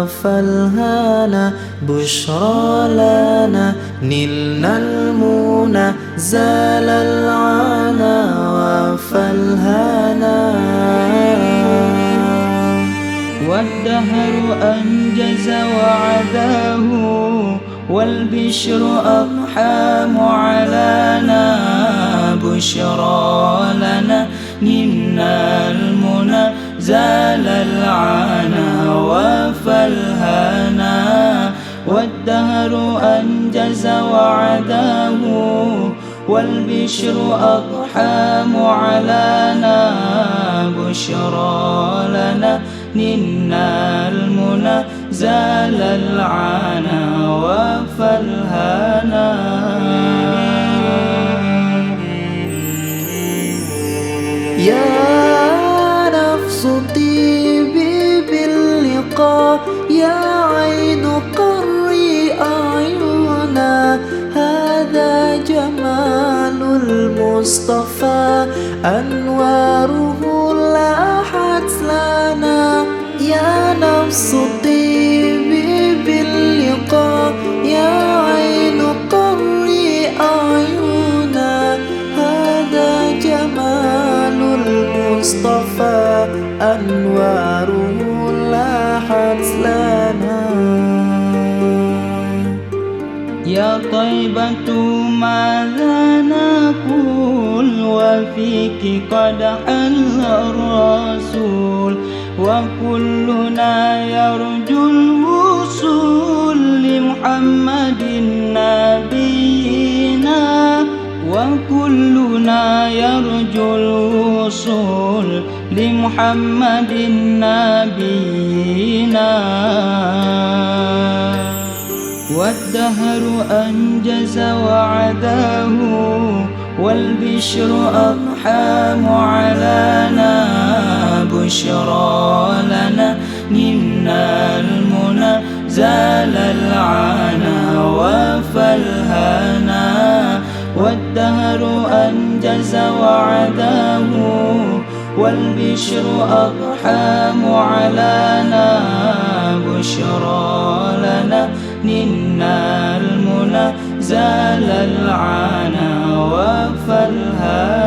وافى الهنا بشرى لنا نلنا المنى زال العنا وافى الهنا والدهر أنجز وعداه والبشر أضحى معلانا بشرى لنا نلنا المنى زال العنا وافى الهنا والدهر أنجز وعداه والبشر أضحى معلانا بشرى لنا نلنا المنى زال العنا وافى الهنا يا نفس طيبي باللقاء يا عين قري أعينا هذا جمال المصطفى أنواره لاحت لنا يا نفس طيبي باللقاء يا عين قري أعينا هذا جمال المصطفى أنواره لاحت لنا يا طيبة ماذا نقول وفيك قد حل الرسول وكلنا يرجو الوصول لمحمد نبينا وكلنا يرجو الوصول لمحمد نبينا والدهر أنجز وعداه والبشر أضحى معلانا بشرى لنا نلنا المنى زال العنا وافى الهنا والدهر أنجز وعداه والبشر أضحى معلانا بشرى لنا نلنا المنى زال العنا وافى الهنا